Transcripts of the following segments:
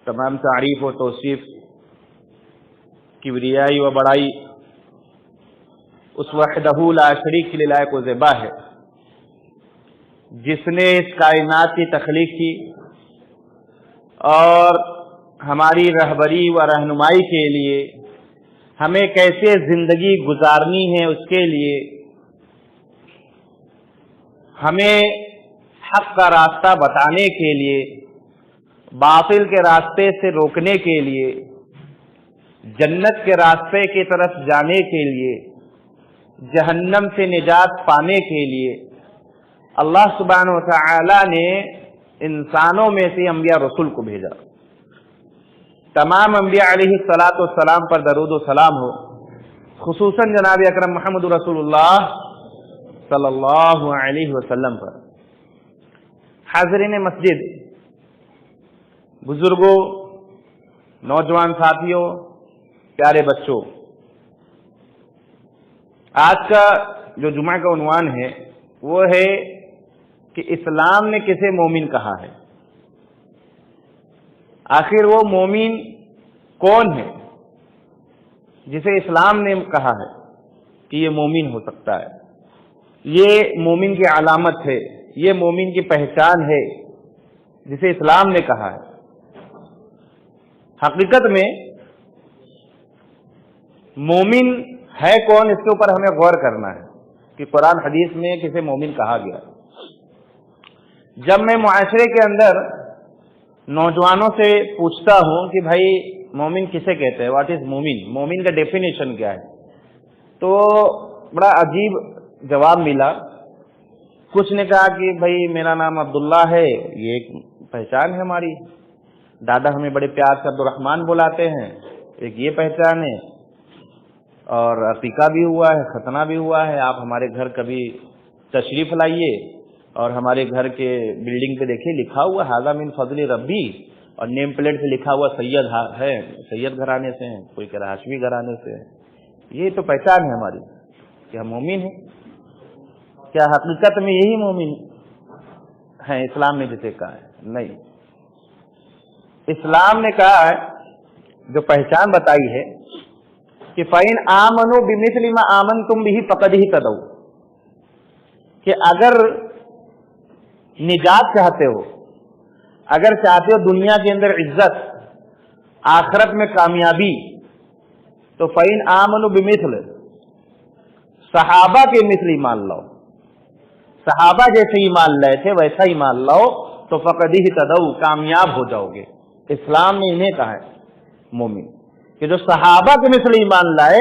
तमाम तारीफ व तौसीफ किबरियाई व बड़ाई उस वहदहू ला शरीक के लिए लायक व ज़िबा है जिसने इस कायनात की तख्लीक की और हमारी रहबरी व रहनुमाई के लिए हमें कैसे जिंदगी गुजारनी है उसके लिए हमें हक का रास्ता बताने के लिए बातिल के रास्ते से रोकने के लिए जन्नत के रास्ते की तरफ जाने के लिए जहन्नम से निजात पाने के लिए अल्लाह सुब्हानहु व तआला ने इंसानों में से अंबिया रसूल को भेजा। तमाम अंबिया अलैहिस्सलातु वस्सलाम पर दरूद व सलाम हो, खुसूसन जनाब अकरम मुहम्मद रसूलुल्लाह सल्लल्लाहु अलैहि वसल्लम पर। हाज़रीन मस्जिद, बुजुर्गों, नौजवान साथियों, प्यारे बच्चों, आज का जो जुमा का उन्वान है वो है कि इस्लाम ने किसे मोमिन कहा है। आखिर वो मोमिन कौन है जिसे इस्लाम ने कहा है कि ये मोमिन हो सकता है, ये मोमिन की अलामत है, ये मोमिन की पहचान है जिसे इस्लाम ने कहा है। हकीकत में मोमिन है कौन, इसके ऊपर हमें गौर करना है कि कुरान हदीस में किसे मोमिन कहा गया। जब मैं मुआशरे के अंदर नौजवानों से पूछता हूं कि भाई मोमिन किसे कहते हैं, व्हाट इज मोमिन, मोमिन का डेफिनेशन क्या है, तो बड़ा अजीब जवाब मिला। कुछ ने कहा कि भाई मेरा नाम अब्दुल्ला है, ये एक पहचान है हमारी, दादा हमें बड़े प्यार से अब्दुर्रहमान बुलाते हैं, एक ये पहचान है, और अकीका भी हुआ है, खतना भी हुआ है, आप हमारे घर कभी तशरीफ लाइए और हमारे घर के बिल्डिंग पे देखिए लिखा हुआ हाजा मिन फजली रब्बी, और नेम प्लेट पे लिखा हुआ सैयद है, सैयद घराने से हैं, कोई कह रहा हाशमी घराने से है। ये तो पहचान है हमारी कि हम मोमिन हैं। क्या हकीकत में यही मोमिन है इस्लाम ने जिसे कहा है? नहीं, इस्लाम ने कहा है, जो पहचान बताई है कि फ़इन आमनु बिमिस्लि मा आमनतुम बिही फ़क़द इहतदौ, कि अगर निजात चाहते हो, अगर चाहते हो दुनिया के अंदर इज्जत, आखिरत में कामयाबी, तो फ़इन आमनु बिमिस्लि, सहाबा के मिस्ल ईमान लाओ, सहाबा जैसे ईमान लाए थे वैसा ईमान लाओ, तो फ़क़द इहतदौ, कामयाब हो जाओगे। इस्लाम ने इन्हें कहा है मोमिन कि जो सहाबा के मिस्ल ईमान लाए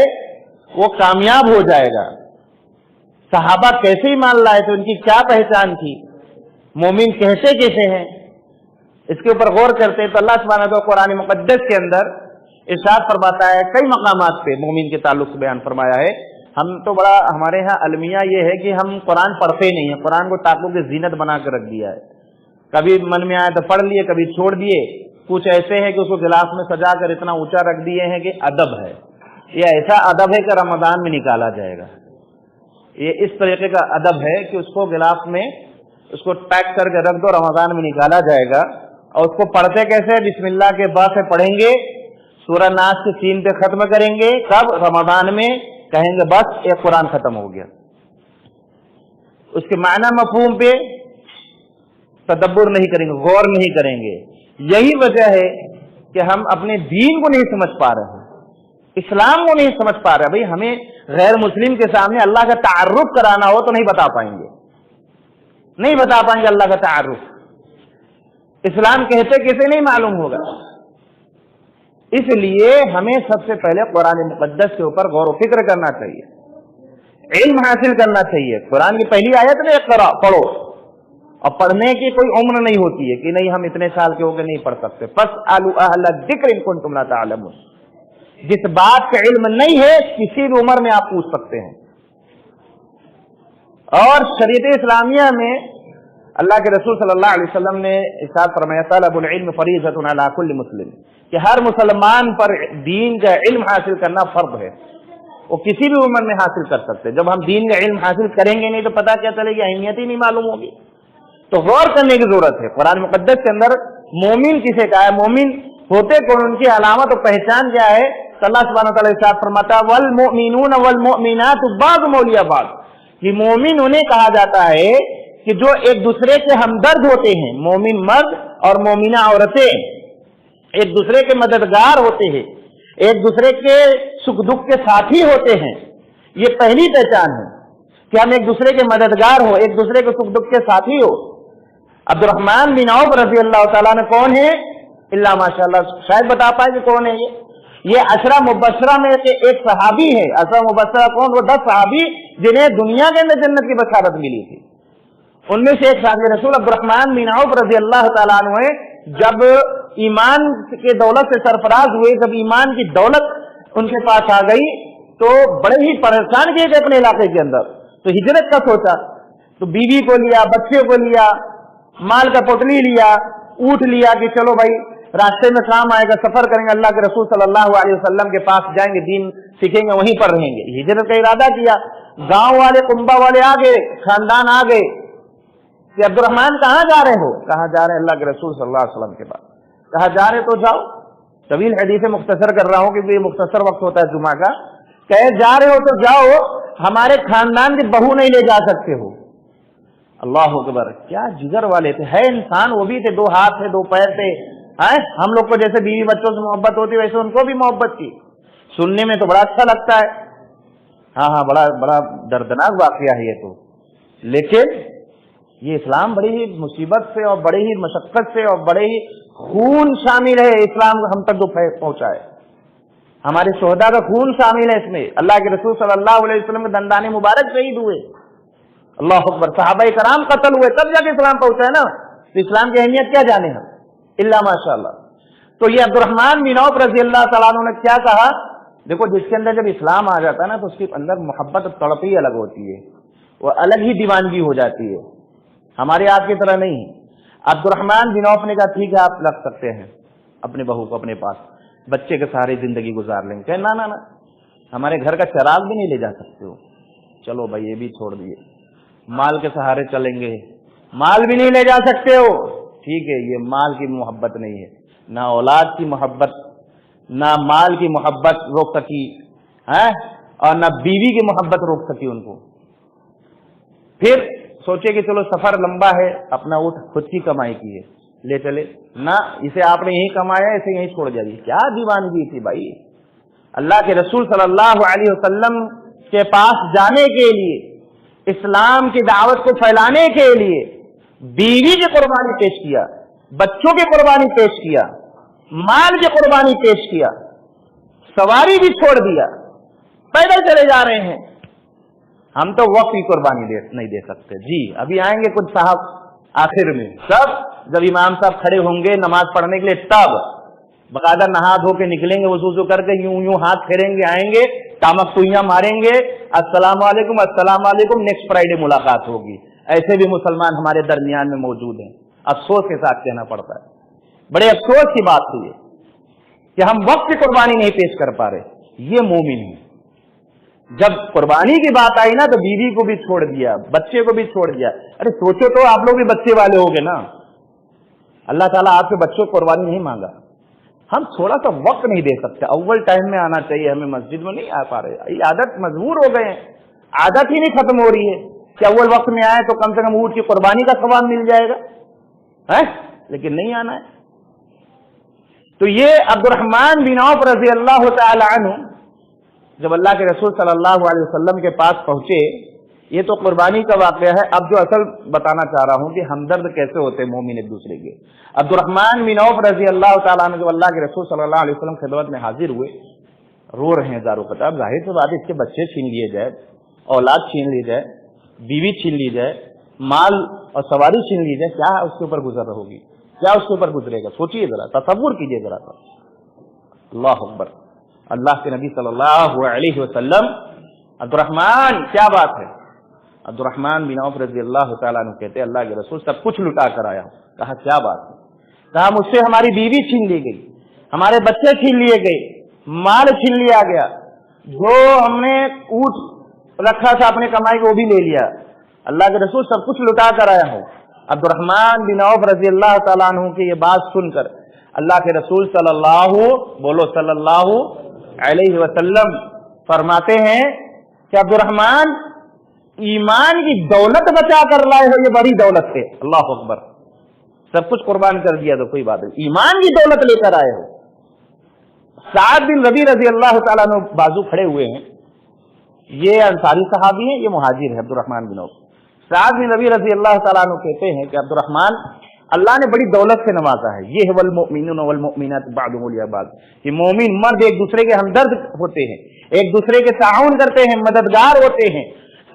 वो कामयाब हो जाएगा। सहाबा कैसे ईमान लाए थे, उनकी क्या पहचान थी, मोमिन कहते कैसे हैं, इसके ऊपर गौर करते हैं तो अल्लाह सुब्हानहू व तआला कुरान मुक़द्दस के अंदर इरशाद फरमाता है, कई मकामात पे मोमिन के ताल्लुक से बयान फरमाया है। हम तो बड़ा, हमारे यहाँ अलमिया ये है कि हम कुरान पढ़ते नहीं है, कुरान को ताकों की जीनत बना कर रख दिया है, कभी मन में आया तो पढ़ लिए, कभी छोड़ दिए। कुछ ऐसे हैं कि उसको गिलास में सजा कर इतना ऊंचा रख दिए हैं कि अदब है, ये ऐसा अदब है कि रमजान में निकाला जाएगा, ये इस तरीके का अदब है कि उसको गिलास में उसको पैक करके रख दो, रमजान में निकाला जाएगा। और उसको पढ़ते कैसे, बिस्मिल्लाह के बाद से पढ़ेंगे, सूरह नास के 3 पे खत्म करेंगे, कब, रमजान में, कहेंगे बस एक कुरान खत्म हो गया। उसके माना मफहूम पे तदब्बुर नहीं करेंगे, गौर नहीं करेंगे। यही वजह है कि हम अपने दीन को नहीं समझ पा रहे हैं, इस्लाम को नहीं समझ पा रहे। भाई हमें गैर मुस्लिम के सामने अल्लाह का तारुफ कराना हो तो नहीं बता पाएंगे, नहीं बता पाएंगे अल्लाह का तारुफ, इस्लाम कहते कैसे नहीं मालूम होगा। इसलिए हमें सबसे पहले कुरान मुक़द्दस के ऊपर गौर व फिक्र करना चाहिए, इल्म हासिल करना चाहिए। कुरान की पहली आयत में पढ़ो, और पढ़ने की कोई उम्र नहीं होती है कि नहीं हम इतने साल के होकर नहीं पढ़ सकते। फस्अलू अहला ज़िक्र इन कुंतुम ला तालमून, जिस बात का इल्म नहीं है किसी भी उम्र में आप पूछ सकते हैं। और शरीयत इस्लामिया में अल्लाह के रसूल सल्लल्लाहु अलैहि वसल्लम ने इरशाद फरमाया, तलबुल इल्म फरीज़तुन अला कुल्लि मुस्लिम, कि हर मुसलमान पर दीन का इल्म हासिल करना फर्ज है, वो किसी भी उम्र में हासिल कर सकते हैं। जब हम दीन का इल्म हासिल करेंगे नहीं तो पता क्या चलेगी, अहमियत ही नहीं मालूम होगी। तो गौर करने की जरूरत है। कुरान मुक़द्दस के अंदर मोमिन किसे कहा है, मोमिन ہوتے کون, ان کی علامت و پہچان کیا ہے؟ تو اللہ سبحانہ وتعالی ارشاد فرماتا ہے والمؤمنون والمؤمنات بعضهم اولیاء بعض, کہ مومن انہیں کہا جاتا ہے کہ جو ایک دوسرے کے ہمدرد ہوتے ہیں. مومن مرد اور مومنہ عورتیں ایک دوسرے کے مددگار ہوتے ہیں, ایک دوسرے کے سکھ دکھ کے ساتھی ہوتے ہیں. یہ پہلی پہچان ہے کہ ہم ایک دوسرے کے مددگار ہو, ایک دوسرے کے سکھ دکھ کے ساتھی ہو. عبد الرحمن بن عوف رضی اللہ تعالیٰ نے کون ہے؟ اللہ ماشاء اللہ شاید بتا پائے کہ کون ہے یہ عشرہ مبشرہ میں سے ایک صحابی ہے. عشرہ مبشرہ کون؟ وہ 10 صحابی جنہیں دنیا کے اندر جنت کی بشارت ملی تھی. ان میں سے ایک صحابی رسول عبد الرحمن بن عوف رضی اللہ تعالیٰ عنہ ہے. جب ایمان کے دولت سے سرفراز ہوئے, جب ایمان کی دولت ان کے پاس آ گئی تو بڑے ہی پریشان کیے گئے اپنے علاقے کے اندر. تو ہجرت کا سوچا, تو بیوی کو لیا, بچے کو لیا, مال کا پوٹلی لیا, اونٹ لیا کہ چلو بھائی راستے میں کام آئے گا, سفر کریں گے, اللہ کے رسول صلی اللہ علیہ وسلم کے پاس جائیں گے, دین سیکھیں گے, وہیں پر رہیں گے. ہجرت کا ارادہ کیا. گاؤں والے, کنبا والے آ گئے, خاندان آ گئے کہ عبد الرحمن کہاں جا رہے ہو؟ کہاں جا رہے ہیں اللہ کے رسول صلی اللہ علیہ وسلم کے پاس. کہاں جا رہے تو جاؤ. طویل حدیث مختصر کر رہا ہوں کیونکہ یہ مختصر وقت ہوتا ہے جمعہ کا. کہے جا رہے ہو تو جاؤ, ہمارے خاندان کی بہو نہیں لے جا سکتے ہو. اللہ اکبر, کیا جگر والے تھے. ہے انسان, وہ بھی تھے, 2 ہاتھ تھے, 2 پیر تھے. ہم لوگ کو جیسے بیوی بچوں سے محبت ہوتی ویسے ان کو بھی محبت تھی. سننے میں تو بڑا اچھا لگتا ہے. ہاں بڑا دردناک واقعہ ہے یہ تو. لیکن یہ اسلام بڑی ہی مصیبت سے اور بڑی ہی مشقت سے اور بڑے ہی خون شامل ہے. اسلام ہم تک جو پہنچا ہے, ہمارے شہداء کا خون شامل ہے اس میں. اللہ کے رسول صلی اللہ علیہ وسلم کے دندان مبارک شہید ہوئے. اللہ اکبر. صحابہ کرام قتل ہوئے, تب جا کے اسلام پہنچا ہے نا. تو اسلام کی اہمیت کیا جانے ہم, اللہ ماشاء اللہ. تو یہ عبد الرحمن بن عوف رضی اللہ تعالیٰ عنہ نے کیا کہا؟ دیکھو, جس کے اندر جب اسلام آ جاتا ہے نا تو اس کے اندر محبت اور تڑپ ہی الگ ہوتی ہے, وہ الگ ہی دیوانگی ہو جاتی ہے. ہمارے آج کی طرح نہیں. عبد الرحمن بن عوف نے کہا ٹھیک ہے آپ رکھ سکتے ہیں اپنے بہو کو اپنے پاس, بچے کے سہارے زندگی گزار لیں گے. کہ نہ ہمارے گھر کا چراغ بھی نہیں لے جا سکتے ہو. چلو بھائی یہ بھی چھوڑ دیے. مال کے سہارے چلیں گے, مال بھی نہیں لے جا سکتے ہو. ٹھیک ہے, یہ مال کی محبت نہیں ہے, نہ اولاد کی محبت, نہ مال کی محبت روک سکی اور نہ بیوی کی محبت روک سکی ان کو. پھر سوچے کہ چلو سفر لمبا ہے, اپنا اونٹ خود کی کمائی کی ہے, لے چلے. نہ, اسے آپ نے یہیں کمایا, اسے یہیں چھوڑ جائیے. کیا دیوانگی تھی بھائی. اللہ کے رسول صلی اللہ علیہ وسلم کے پاس جانے کے لیے, اسلام کی دعوت کو پھیلانے کے لیے بیوی کی قربانی پیش کیا, بچوں کی قربانی پیش کیا, مال کی قربانی پیش کیا, سواری بھی چھوڑ دیا, پیدل چلے جا رہے ہیں. ہم تو وقت کی قربانی نہیں دے سکتے. جی ابھی آئیں گے کچھ صاحب آخر میں, سب جب امام صاحب کھڑے ہوں گے نماز پڑھنے کے لیے تب باقاعدہ نہا دھو کے نکلیں گے, وضو کر کے یوں ہاتھ پھیریں گے, آئیں گے, تامک سوئیاں ماریں گے, السلام علیکم السلام علیکم, نیکسٹ فرائیڈے ملاقات ہوگی. ایسے بھی مسلمان ہمارے درمیان میں موجود ہیں. افسوس کے ساتھ کہنا پڑتا ہے, بڑے افسوس کی بات ہے یہ کہ ہم وقت کی قربانی نہیں پیش کر پا رہے. یہ مومن ہے. جب قربانی کی بات آئی نا تو بیوی کو بھی چھوڑ دیا, بچے کو بھی چھوڑ دیا. ارے سوچو تو آپ لوگ بھی بچے والے ہوگے نا. اللہ تعالیٰ آپ کے بچوں کو قربانی نہیں مانگا. ہم تھوڑا سا وقت نہیں دے سکتے. اول ٹائم میں آنا چاہیے, ہمیں مسجد میں نہیں آ پا رہے. یہ عادت مجبور ہو گئے ہیں, عادت ہی نہیں ختم ہو رہی ہے کہ اول وقت میں آئے تو کم سے کم اونٹ کی قربانی کا ثواب مل جائے گا, لیکن نہیں آنا ہے. تو یہ عبد الرحمن بن عوف رضی اللہ تعالی عنہ جب اللہ کے رسول صلی اللہ علیہ وسلم کے پاس پہنچے, یہ تو قربانی کا واقعہ ہے. اب جو اصل بتانا چاہ رہا ہوں کہ ہمدرد کیسے ہوتے ہیں مومن ایک دوسرے کے. عبد الرحمن بن عوف رضی اللہ تعالیٰ عنہ جب اللہ کے رسول صلی اللہ علیہ وسلم خدمت میں حاضر ہوئے, رو رہے ہیں زارو قطب. ظاہر سی بات, اس کے بچے چھین لیے جائے, اولاد چھین لی جائے, بیوی چھین لی جائے, مال اور سواری چھین لی جائے, کیا اس کے اوپر گزر ہوگی, کیا اس کے اوپر گزرے گا. سوچیے ذرا, تصور کیجیے ذرا. اللہ اکبر. اللہ کے نبی صلی اللہ علیہ وسلم, عبد الرحمن کیا بات ہے. عبد الرحمن بن عوف رضی اللہ تعالیٰ عنہ کہتے اللہ کے رسول سب کچھ لٹا کر آیا ہوں. کہا کیا بات ہے. کہا مجھ سے ہماری بیوی چھین لی گئی, ہمارے بچے چھین لیے گئے, مال چھین لیا گیا, جو ہم نے اونٹ رکھا تھا اپنے کمائی کو وہ بھی لے لیا. اللہ کے رسول سب کچھ لٹا کر آیا ہوں. عبد الرحمن بن عوف رضی اللہ تعالیٰ عنہ کی یہ بات سن کر اللہ کے رسول सल्लल्लाहु अलैहि वसल्लम फरमाते हैं कि अब्दुर्रहमान ईमान की दौलत बचा कर लाए हो, ये बड़ी दौलत है। अल्लाह अकबर, सब कुछ कुर्बान कर दिया तो कोई बात नहीं, ईमान की दौलत लेकर आए हो। साद बिन रबी रजी अल्लाह ताला अन्हु बाजू खड़े हुए हैं, ये अंसारी सहाबी हैं, ये मुहाजिर है अब्दुर्रहमान बिन औफ। साद बिन रबी रजी अल्लाह ताला अन्हु कहते हैं कि अब्दुर्रहमान अल्लाह ने बड़ी दौलत से नवाजा है। ये वल मुमिनून वल मुमिनात बादुहुम औलिया बाद, कि मोमिन मर्द एक दूसरे के हमदर्द होते हैं, एक दूसरे के ताउन करते हैं, मददगार होते हैं।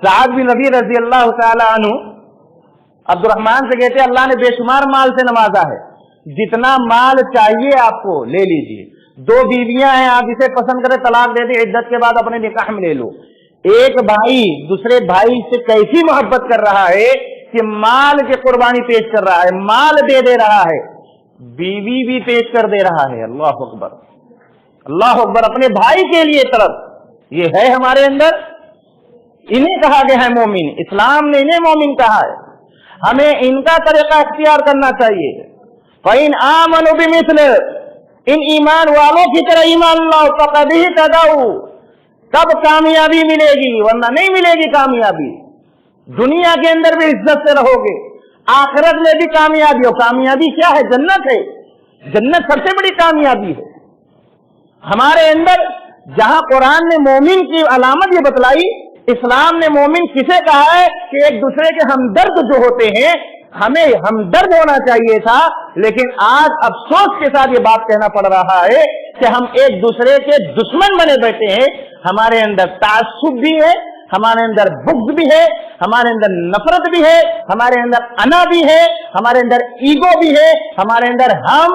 साद बिन रबी रजी अल्लाह ताला अन्हु अब्दुर्रहमान से कहते हैं अल्लाह ने बेशुमार माल से नवाजा है, जितना माल चाहिए आपको ले लीजिए। 2 बीवियां हैं, आप इसे पसंद करें तलाक दे दें, इद्दत के बाद अपने निकाह में ले लो। एक भाई दूसरे भाई से कैसी मोहब्बत कर रहा है कि माल की कुर्बानी पेश कर रहा है, माल दे रहा है, बीवी भी पेश कर दे रहा है। अल्लाह अकबर, अल्लाह अकबर, अपने भाई के लिए तरफ। ये है हमारे अंदर, इन्हें कहा गया है मोमिन, इस्लाम ने इन्हें मोमिन कहा है। हमें इनका तरीका इख्तियार करना चाहिए। फ़इन आमनु बिमिस्ल, इन ईमान वालों की तरह ईमान लाओ, फ़क़द इहतदौ, तब कामयाबी मिलेगी, वरना नहीं मिलेगी कामयाबी। दुनिया के अंदर भी इज्जत से रहोगे, आखिरत में भी कामयाबी हो। कामयाबी क्या है? जन्नत है, जन्नत सबसे बड़ी कामयाबी है। हमारे अंदर जहां कुरान ने मोमिन की अलामत ये बतलाई, इस्लाम ने मोमिन किसे कहा है कि एक दूसरे के हमदर्द जो होते हैं, हमें हमदर्द होना चाहिए था। लेकिन आज अफसोस के साथ ये बात कहना पड़ रहा है कि हम एक दूसरे के दुश्मन बने बैठे हैं। हमारे अंदर तासुब भी है, हमारे अंदर बुग़्ज़ भी है, हमारे अंदर नफरत भी है, हमारे अंदर अना भी है, हमारे अंदर ईगो भी है, हमारे अंदर हम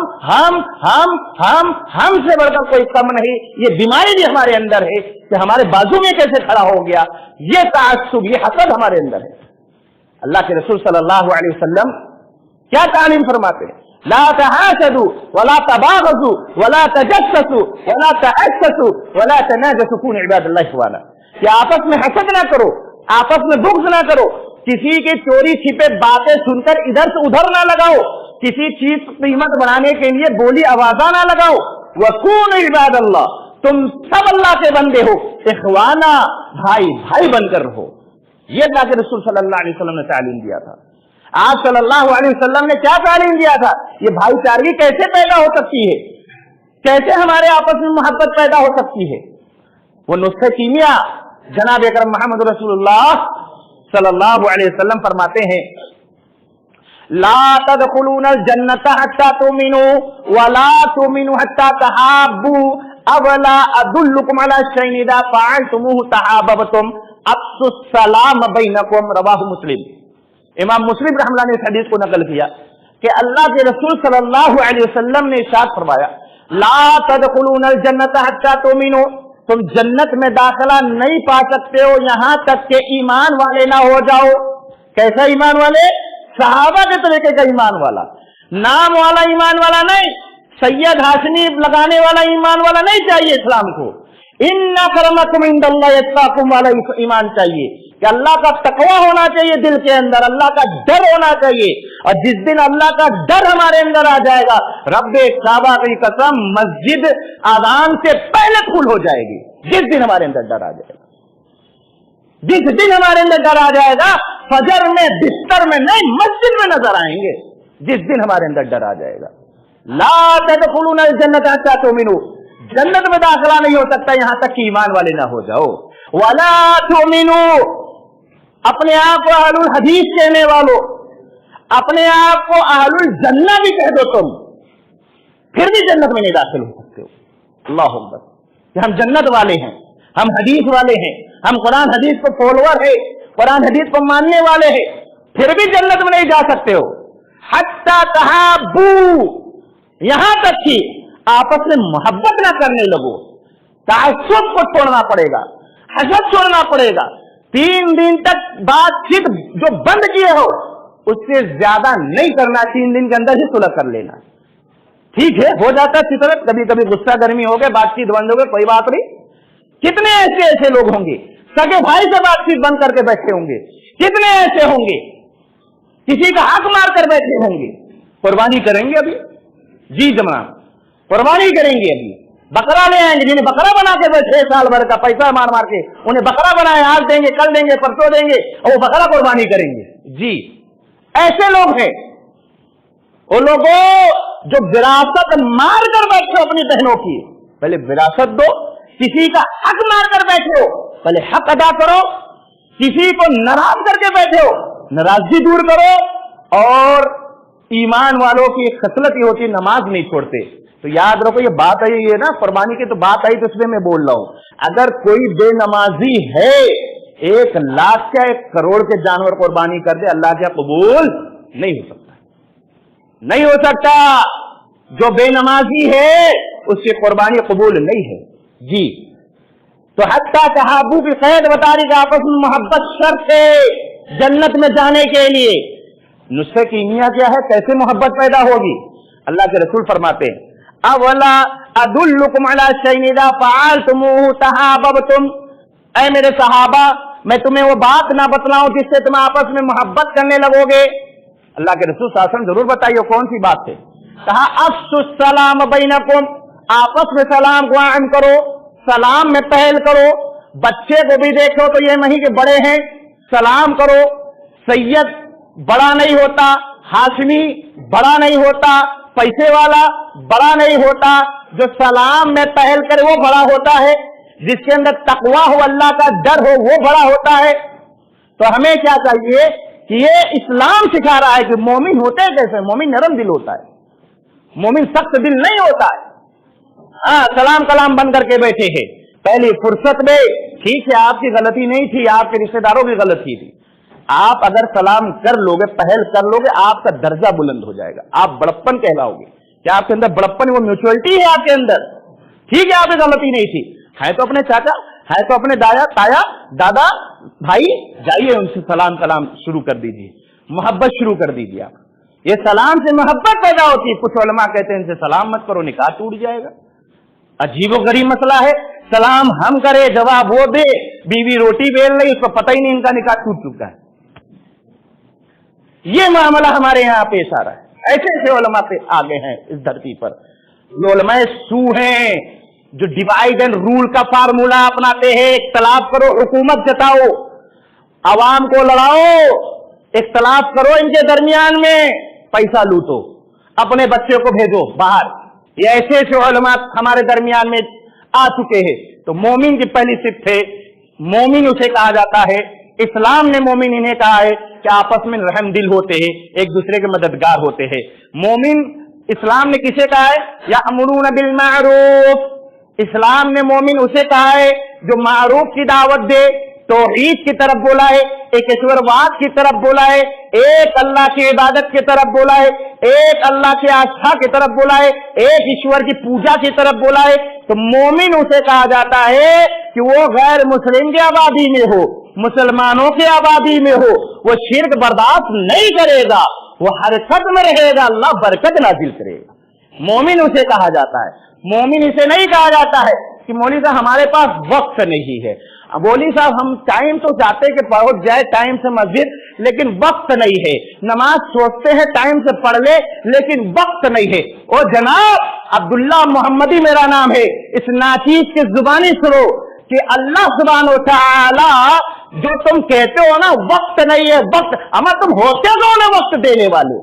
से बढ़कर कोई कम नहीं। ये बीमारी भी हमारे अंदर है कि हमारे बाजू में कैसे खड़ा हो गया, ये तासुब, ये हसद हमारे अंदर है। अल्लाह के रसूल सल्लल्लाहु अलैहि वसल्लम क्या तालीम फरमाते हैं? ला तहासदु वला तबागजु वला तजस्ससु वला तअस्ससु वला तनाजसु कुन इबादल्लाहि वाला, कि आपस में हसद ना करो, आपस में बुग़्ज़ ना करो, किसी की चोरी छिपे बातें सुनकर इधर से उधर ना लगाओ, किसी चीज की कीमत बढ़ाने के लिए बोली आवाजा ना लगाओ। वकून इबादल्लाह, तुम सब अल्लाह के बंदे हो, इखवाना, भाई भाई बनकर रहो। ये अल्लाह के रसूल सल्लल्लाहु अलैहि वसल्लम ने तालीम दिया था। आज सल्लल्लाहु अलैहि वसल्लम ने क्या तालीम दिया था? ये भाईचारगी कैसे पैदा हो सकती है, कैसे हमारे आपस में मोहब्बत पैदा हो सकती है। वो नुस्खे कीमिया जनाब अकरम मोहम्मद रसूलुल्लाह सल्लल्लाहु अलैहि वसल्लम फरमाते हैं, ला तदखुलूनल जन्नता हत्ता तुमिनु वला तुमिनु हत्ता तहाब्बू अवला अदुल्लुकुम अला शैइन इज़ा फ़अलतमुहु तहाब्बतुम अफ्सुस सलाम बैनकुम, रवाहु मुस्लिम। इमाम मुस्लिम रहमतुल्लाह ने इस हदीस को नकल किया कि अल्लाह के रसूल सल्लल्लाहु अलैहि वसल्लम ने इरशाद फरमाया, ला तदखुलूनल जन्नता हत्ता तुमिनु, तुम जन्नत में दाखिला नहीं पा सकते हो यहां तक के ईमान वाले ना हो जाओ। कैसा ईमान वाले? सहाबा के तरीके का ईमान वाला, नाम वाला ईमान वाला नहीं, सैयद हाशमी लगाने वाला ईमान वाला नहीं चाहिए इस्लाम को। इन्ना अकरमकुम इंदल्लाहि अत्काकुम वाला ईमान चाहिए कि अल्लाह का तकवा होना चाहिए दिल के अंदर, अल्लाह का डर होना चाहिए। और जिस दिन अल्लाह का डर हमारे अंदर आ जाएगा, रब्बे काबा की कसम, मस्जिद आज़ान से पहले फुल हो जाएगी। जिस दिन हमारे अंदर डर आ जाएगा, जिस दिन हमारे अंदर डर आ जाएगा, फजर में बिस्तर में नहीं मस्जिद में नजर आएंगे। जिस दिन हमारे अंदर डर आ जाएगा, ला तदखुलूनल जन्नता हत्ता तुमिनु, जन्नत में दाखिला नहीं हो सकता यहां तक कि ईमान वाले ना हो जाओ। वला तुमिनु, अपने आप को अहलुल हदीस कहने वालों, अपने आप को अहलुल जन्ना भी कह दो तुम, फिर भी जन्नत में नहीं दाखिल हो सकते हो। अल्लाह अकबर, कि हम जन्नत वाले हैं, हम हदीस वाले हैं, हम कुरान हदीस को फॉलोअर है, कुरान हदीस को मानने वाले हैं, फिर भी जन्नत में नहीं जा सकते हो। हत्ता तहाब्बू, यहां तक कि आपस में मोहब्बत ना करने लगो। ताअस्सुब को छोड़ना पड़ेगा, हसद छोड़ना पड़ेगा। 3 दिन तक बातचीत जो बंद किए हो उससे ज्यादा नहीं करना, 3 दिन के अंदर ही सुलह कर लेना। ठीक है, हो जाता है फितरत, कभी कभी गुस्सा गर्मी हो गए, बातचीत बंद हो गई, कोई बात नहीं। कितने ऐसे लोग होंगे सगे भाई से बातचीत बंद करके बैठे होंगे, कितने ऐसे होंगे किसी का हक मार कर बैठे होंगे। कुर्बानी करेंगे अभी? जी जनाब, قربانی کریں گے, ابھی بکرا لے آئیں گے, جنہیں بکرا بنا کے 6 سال بھر کا پیسہ مار مار کے انہیں بکرا بنائے, آج دیں گے, کل دیں گے, پرسوں دیں گے, اور وہ بکرا قربانی کریں گے. جی ایسے لوگ ہیں وہ لوگوں جو وراثت مار کر بیٹھے اپنی بہنوں کی. پہلے وراثت دو, کسی کا حق مار کر بیٹھے ہو پہلے حق ادا کرو, کسی کو ناراض کر کے بیٹھے ہو ناراضگی دور کرو. اور ایمان والوں کی ایک خصلت یہ ہوتی ہے نماز نہیں چھوڑتے. تو یاد رکھو یہ بات ہے, یہ نا قربانی کی تو بات آئی تو اس میں بول رہا ہوں. اگر کوئی بے نمازی ہے 1 لاکھ کا 1 کروڑ کے جانور قربانی کر دے, اللہ کے قبول نہیں ہو سکتا, نہیں ہو سکتا. جو بے نمازی ہے اس کی قربانی قبول نہیں ہے. جی تو حتیٰ تحابو کی قید بتا رہی کہ آپس میں محبت شرط ہے جنت میں جانے کے لیے. نسخے کی میاں کیا ہے, کیسے محبت پیدا ہوگی؟ اللہ کے رسول فرماتے ہیں اولا ادلکم علی شیء اذا فعلتموه تحاببتم, اے میرے صحابہ میں تمہیں وہ بات نہ بتلاؤں جس سے تم آپس میں محبت کرنے لگو گے؟ اللہ کے رسول صلی اللہ علیہ وسلم ضرور بتائیے کون سی بات ہے. کہا افشوا السلام بینکم, آپس میں سلام کو عام کرو, سلام میں پہل کرو. بچے کو بھی دیکھو تو یہ نہیں کہ بڑے ہیں, سلام کرو. سید بڑا نہیں ہوتا, ہاشمی بڑا نہیں ہوتا, پیسے والا بڑا نہیں ہوتا. جو سلام میں پہل کرے وہ بڑا ہوتا ہے, جس کے اندر تقویٰ ہو, اللہ کا ڈر ہو, وہ بڑا ہوتا ہے. تو ہمیں کیا چاہیے کہ یہ اسلام سکھا رہا ہے کہ مومن ہوتے کیسے. مومن نرم دل ہوتا ہے, مومن سخت دل نہیں ہوتا ہے. سلام کلام بند کر کے بیٹھے ہیں پہلی فرصت میں. ٹھیک ہے آپ کی غلطی نہیں تھی, آپ کے رشتے داروں کی غلطی تھی. آپ اگر سلام کر لو گے, پہل کر لو گے, آپ کا درجہ بلند ہو جائے گا, آپ بڑپن کہلاؤ گے. کیا آپ کے اندر بڑپن, وہ میچورٹی ہے آپ کے اندر. ٹھیک ہے آپ کی غلطی نہیں تھی, ہے تو اپنے چاچا, ہے تو اپنے دایا, تایا, دادا, بھائی, جائیے ان سے سلام کلام شروع کر دیجیے, محبت شروع کر دیجیے. آپ یہ سلام سے محبت پیدا ہوتی ہے. کچھ علماء کہتے ہیں ان سے سلام مت کرو, نکاح ٹوٹ جائے گا. عجیب و غریب مسئلہ ہے. سلام ہم کرے, جواب وہ دے, بیوی روٹی بیل رہی, اس کو پتہ ہی نہیں ان کا نکاح ٹوٹ چکا ہے. یہ معاملہ ہمارے یہاں پیش آ رہا ہے. ایسے ایسے علماء پہ آگے ہیں اس دھرتی پر. یہ علماء سو ہیں جو ڈیوائڈ اینڈ رول کا فارمولا اپناتے ہیں. اختلاف کرو, حکومت جتاؤ, عوام کو لڑاؤ, اختلاف کرو ان کے درمیان میں, پیسہ لوٹو, اپنے بچے کو بھیجو باہر. یہ ایسے ایسے علماء ہمارے درمیان میں آ چکے ہیں. تو مومن کی پہلی صفت ہے, مومن اسے کہا جاتا ہے. اسلام نے مومن انہیں کہا ہے کہ آپس میں رحم دل ہوتے ہیں, ایک دوسرے کے مددگار ہوتے ہیں. مومن اسلام نے کسے کہا ہے؟ یأمرون بالمعروف. اسلام نے مومن اسے کہا ہے جو معروف کی دعوت دے, توحید کی طرف بولا ہے, ایک ایشورواد کی طرف بولا ہے, ایک اللہ کی عبادت کی طرف بولا ہے, ایک اللہ کی آستھا کی طرف بولا ہے, ایک ایشور کی پوجا کی طرف بولا ہے. تو مومن اسے کہا جاتا ہے کہ وہ غیر مسلم کی آبادی میں ہو, مسلمانوں کی آبادی میں ہو, وہ شرک برداشت نہیں کرے گا, وہ حرکت میں رہے گا, اللہ برکت نازل کرے گا. مومن اسے کہا جاتا ہے. مومن اسے نہیں کہا جاتا ہے کہ مولوی صاحب ہمارے پاس وقت نہیں ہے, مولوی صاحب ہم ٹائم تو چاہتے کہ پہنچ جائے ٹائم سے مسجد, لیکن وقت نہیں ہے. نماز سوچتے ہیں ٹائم سے پڑھ لے, لیکن وقت نہیں ہے. او جناب, عبداللہ محمدی میرا نام ہے, اس ناچیز کی زبانی سنو کہ اللہ سبحانہ و تعالی جو تم کہتے ہو نا وقت نہیں ہے, وقت اما تم ہوتے کون ہے وقت دینے والے؟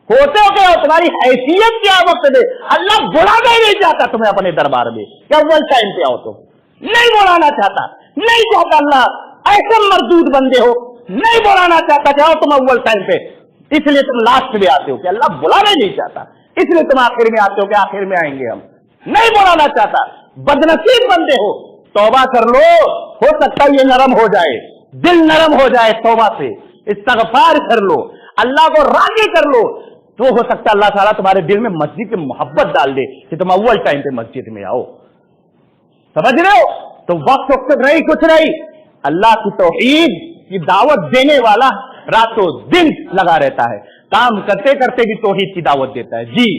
ہوتے ہو کیا؟ تمہاری حیثیت کیا وقت دے؟ اللہ بلانا ہی نہیں چاہتا تمہیں اپنے دربار میں, کیا اول ٹائم پہ آؤ, تم نہیں بلانا چاہتا, نہیں چاہتا. اللہ ایسے مردود بندے ہو, نہیں بلانا چاہتا کہ آؤ تم اول ٹائم پہ, اس لیے تم لاسٹ میں آتے ہو کہ اللہ بلانا ہی نہیں چاہتا, اس لیے تم آخر میں آتے ہو کہ آخر میں آئیں گے ہم. نہیں بلانا چاہتا, بدنصیب بندے ہو. توبہ کر لو, ہو سکتا ہے یہ نرم ہو جائے, دل نرم ہو جائے توبہ سے, استغفار کر لو, اللہ کو راضی کر لو, تو ہو سکتا ہے اللہ تعالیٰ تمہارے دل میں مسجد کی محبت ڈال دے کہ تم اول ٹائم پہ مسجد میں آؤ. سمجھ رہے ہو؟ تو وقت رہی کچھ نہیں. اللہ کی توحید کی دعوت دینے والا راتوں دن لگا رہتا ہے, کام کرتے کرتے بھی توحید کی دعوت دیتا ہے. جی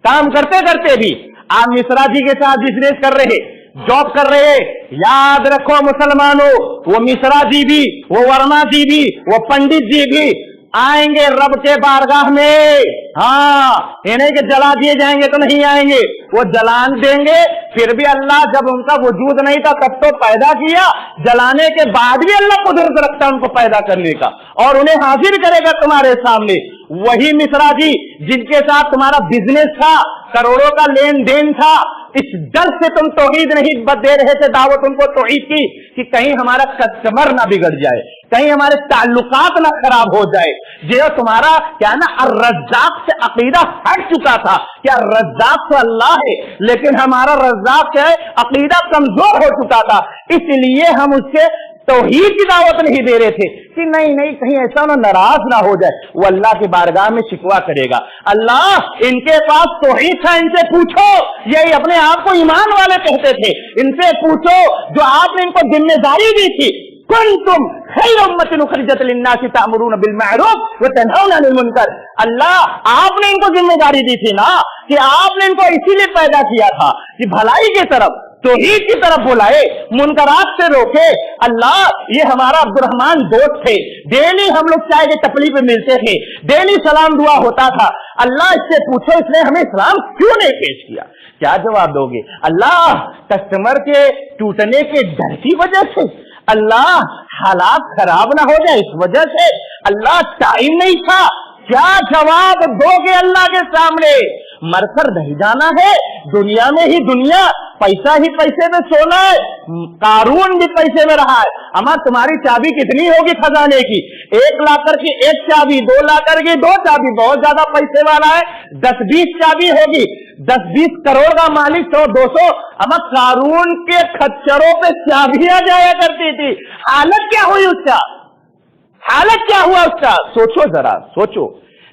کام کرتے کرتے بھی. آپ مصرا جی کے ساتھ بزنس کر رہے, جاب کر رہے, یاد رکھو مسلمانوں, وہ مصرا جی بھی, وہ ورما جی بھی, وہ پنڈت جی بھی آئیں گے رب کے بارگاہ میں. ہاں, انہیں کہ جلا دیے جائیں گے تو نہیں آئیں گے, وہ जलान देंगे, फिर भी अल्लाह जब उनका वजूद नहीं था तब तो पैदा किया, जलाने के बाद भी अल्लाह कुदरत रखता उनको पैदा करने का और उन्हें हाजिर करेगा तुम्हारे सामने। वही मिश्रा जी जिनके साथ तुम्हारा बिजनेस था, करोड़ों का लेन देन था, इस डर से तुम तौहीद नहीं दे रहे थे दावत उनको तौहीद की कि कहीं हमारा कस्टमर ना बिगड़ जाए, कहीं हमारे ताल्लुकात ना खराब हो जाए। जो तुम्हारा क्या ना अर्रज़्ज़ाक़ से अकीदा हट चुका था, क्या रज़्ज़ाक़ तो अल्लाह है लेकिन हमारा रज़्ज़ाक़ क्या है अकीदा कमजोर हो चुका था, इसलिए हम उससे तौहीद की दावत नहीं दे रहे थे कि नहीं नहीं कहीं ऐसा ना नाराज ना हो जाए। वो अल्लाह की बारगाह में शिकवा करेगा, अल्लाह इनके पास तौहीद था, इनसे पूछो, ये अपने आप को ईमान वाले कहते थे, इनसे पूछो जो आपने इनको जिम्मेदारी दी थी, कुंतुम खैर उम्मतिन उखरिजत लिन्नास तामुरून बिल मारूफ व तनहौना अनिल मुनकर। अल्लाह आपने इनको जिम्मेदारी दी थी ना कि आपने इनको इसीलिए पैदा किया था कि भलाई की तरफ तौहीद की तरफ बुलाए, मुनकरात से रोके। अल्लाह ये हमारा अब्दुर्रहमान दोस्त थे, डेली हम लोग चाय के टपली पे मिलते थे, डेली सलाम दुआ होता था, अल्लाह इससे पूछो इसने हमें इस्लाम क्यों नहीं पेश किया? क्या जवाब दोगे? अल्लाह कस्टमर के टूटने के डर की वजह से, अल्लाह हालात खराब ना हो जाए इस वजह से, अल्लाह टाइम नहीं था। क्या जवाब दोगे अल्लाह के सामने? मरकर नहीं जाना है, दुनिया में ही दुनिया, पैसा ही पैसे में सोना है, कारून भी पैसे में रहा है। अमा तुम्हारी चाबी कितनी होगी खजाने की? 1 लाख की 1 चाबी, 2 लाख की 2 चाबी, बहुत ज्यादा पैसे वाला है 10-20 चाबी होगी, 10-20 करोड़ का मालिक 100-200। अमा कारून के खच्चरों पे चाबियां जाया करती थी, हालत क्या हुई उसका? हालत क्या हुआ उसका? सोचो जरा, सोचो।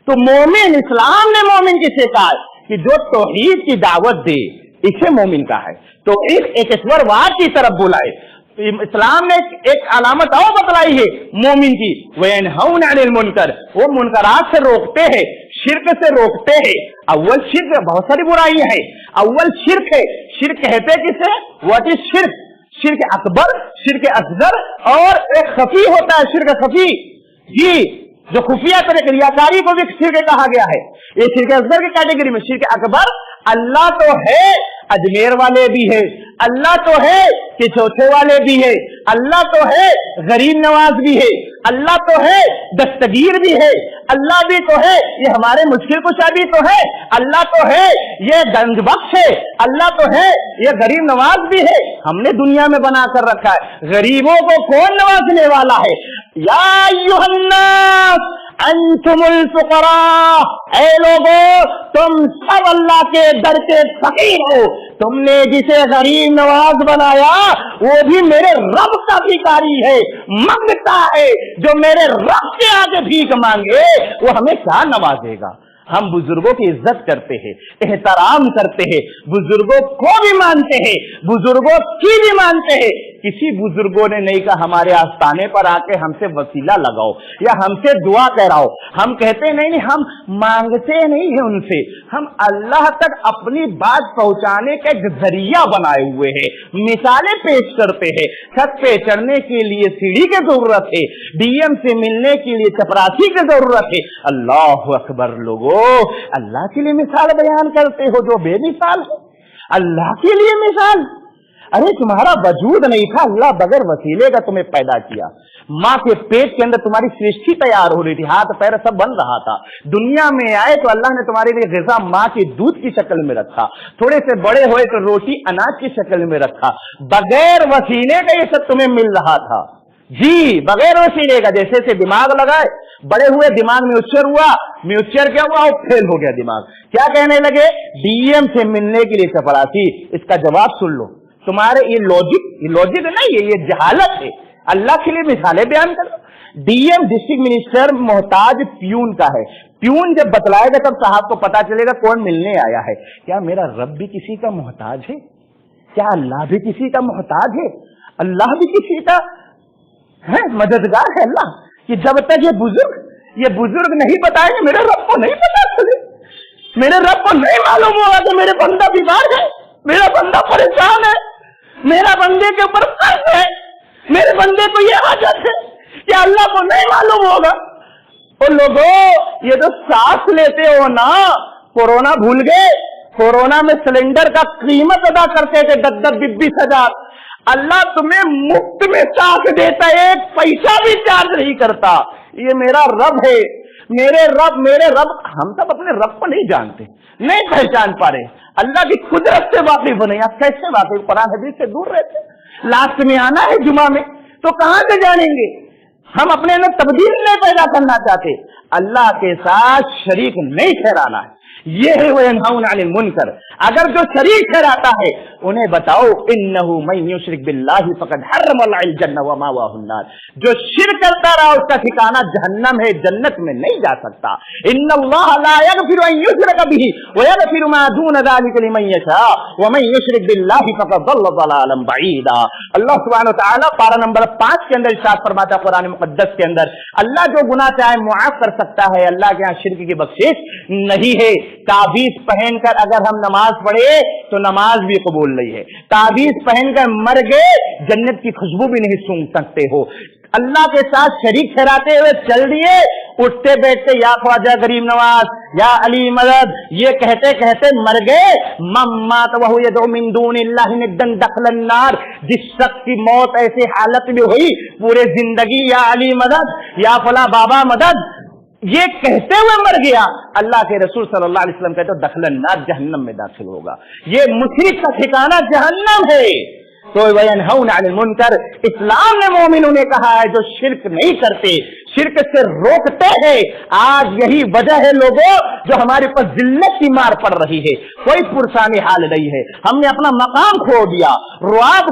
तो मोमिन, इस्लाम ने मोमिन किसे कहा कि जो तौहीद की दावत दे, इसे मोमिन का है, तो एक ईश्वरवाद की तरफ बुलाए। इस्लाम ने एक अलामत और बतलाई है मोमिन की, वयनहौना अनिल मुनकर, वो मुनकरात से रोकते हैं, शिर्क से रोकते हैं। अव्वल शिर्क, बहुत सारी बुराइयां हैं, अव्वल शिर्क है। शिर्क कहते किसे? व्हाट इज शिर्क? शिर्क अकबर, शिर्क असगर और एक खफी होता है शिर्क खफी जी, जो खुफिया तरह क्रियाकारी को भी शिर्क कहा गया है। ये शिर्क असगर की कैटेगरी में। शिर्क अकबर, अल्लाह तो है, अजमेर वाले भी है, अल्लाह तो है कि चौथे वाले भी है, अल्लाह तो है गरीब नवाज भी है, अल्लाह तो है दस्तगीर भी है, अल्लाह भी तो है ये हमारे मुश्किल कुशा भी तो है, अल्लाह तो है ये गंजबख्श है, अल्लाह तो है ये गरीब नवाज भी है। हमने दुनिया में बना कर रखा है, गरीबों को कौन नवाजने वाला है? या अय्युहन्नास अंतुमुल फुकरा, ऐ लोगों तुम सब अल्लाह के दर के फकीर हो। तुमने जिसे गरीब नवाज बनाया वो भी मेरे रब का भिखारी है, मांगता है। जो मेरे रब के आगे भीख मांगे वो हमें क्या नवाजेगा? हम बुजुर्गों की इज्जत करते हैं, एहतराम करते हैं, बुजुर्गों को भी मानते हैं, बुजुर्गों की भी मानते हैं। किसी बुजुर्गों ने नहीं कहा हमारे आस्थाने पर आके हमसे वसीला लगाओ या हमसे दुआ कराओ। हम कहते नहीं, हम मांगते नहीं है उनसे, हम अल्लाह तक अपनी बात पहुंचाने का एक जरिया बनाए हुए हैं, मिसालें पेश करते हैं। छत पे चढ़ने के लिए सीढ़ी की जरूरत है, डीएम से मिलने के लिए चपरासी की जरूरत है। अल्लाह अकबर लोगों, अल्लाह के लिए मिसाल बयान करते हो जो बेमिसाल है, अल्लाह के लिए मिसाल। अरे तुम्हारा वजूद नहीं था, अल्लाह बगैर वसीले का तुम्हें पैदा किया। माँ के पेट के अंदर तुम्हारी सृष्टि तैयार हो रही थी, हाथ पैर सब बन रहा था। दुनिया में आए तो अल्लाह ने तुम्हारे लिए ग़िज़ा माँ की दूध की शक्ल में रखा, थोड़े से बड़े हुए तो रोटी अनाज की शक्ल में रखा। बगैर वसीले का ये सब तुम्हें मिल रहा था जी, बगैर वसीले का। जैसे से दिमाग लगाए, बड़े हुए दिमाग में म्यूचर हुआ, म्यूचर क्या हुआ? वो फेल हो गया दिमाग। क्या कहने लगे? डीएम से मिलने के लिए चपरासी। इसका जवाब सुन लो, तुम्हारे ये लॉजिक नहीं है, ये जहालत है। अल्लाह के लिए मिसालें बयान करो। डीएम डिस्ट्रिक्ट मिनिस्टर मोहताज प्यून का है, प्यून जब बतलाएगा तब साहब को पता चलेगा कौन मिलने आया है। क्या मेरा रब भी किसी का मोहताज है? क्या अल्लाह भी किसी का मोहताज है? अल्लाह भी किसी का है मददगार है अल्लाह, कि जब तक ये बुजुर्ग नहीं बताएंगे मेरे रब को नहीं पता चले, मेरे रब को नहीं मालूम होगा कि मेरे बंदा बीमार है, मेरा बंदा परेशान है, मेरा बंदे के ऊपर कर्ज है, मेरे बंदे को ये हाजत है, क्या अल्लाह को नहीं मालूम होगा? और लोगों, ये तो सांस लेते हो ना, कोरोना भूल गए, कोरोना में सिलेंडर का कीमत अदा करते थे 10-20 हजार। अल्लाह तुम्हें मुफ्त में सांस देता है, एक पैसा भी चार्ज नहीं करता। ये मेरा रब है, मेरे रब। हम सब अपने रब को नहीं जानते, नहीं पहचान पा रहे। अल्लाह की कुदरत से वाकिफ नहीं। आप कैसे वाकिफ? कुरान हदीस से दूर रहते। लास्ट में आना है जुमा में, तो कहां से जानेंगे? हम अपने अंदर तब्दील नहीं पैदा करना चाहते। अल्लाह के साथ शरीक नहीं ठहराना है। ये है वो यनहौना अनिल मुनकर। अगर जो शरीक ठहराता है उन्हें बताओ, इन्नहु मन युशरिक बिल्लाहि फक़द हर्रमल जन्नह व मावाहुन नार। जो शिर्क करता रहा उसका ठिकाना जहन्नम है, जन्नत में नहीं जा सकता। इन्नल्लाह ला यगफिरु अन युशरक बिही व यगफिरु मा दून ज़ालिका लिमन यशा व मन युशरिक बिल्लाहि फक़द ज़ल्ल ज़लालन बईदा। अल्लाह सुब्हानहु व तआला पारा नंबर 5 के अंदर इरशाद फरमाता है कुरान मुक़द्दस के अंदर, अल्लाह जो गुनाह चाहे मुआफ कर सकता है। अल्लाह के यहाँ शिर्क की बख्शिश नहीं है। ताबीज पहनकर अगर हम नमाज पढ़े तो नमाज भी कबूल नहीं है। ताबीज पहनकर मर गए, जन्नत की खुशबू भी नहीं सूंघ सकते हो। अल्लाह के साथ शरीक ठहराते हुए चल दिए, उठते बैठते या ख्वाजा गरीब नवाज, या अली मदद, ये कहते कहते मर गए। मम्मात वहु यदउ मिन दूनिल्लाहि निद्दन दखलन नार। जिस शख्स की मौत ऐसी हालत में हुई, पूरे जिंदगी या अली मदद, या फला बाबा मदद, ये कहते हुए मर गया, अल्लाह के रसूल सल्लल्लाहु अलैहि वसल्लम कहते दखलन नार, जहन्नम में दाखिल होगा। ये मुशरिक का ठिकाना जहन्नम है। तो वयनहौना अनिल मुनकर, इस्लाम ने मोमिनों ने कहा है जो शिर्क नहीं करते, शिर्क से रोकते हैं। आज यही वजह है लोगों जो हमारे पास जिल्लत की मार पड़ रही है, कोई पुरसानी हाल नहीं है। हमने अपना मकाम खो दिया, रुआब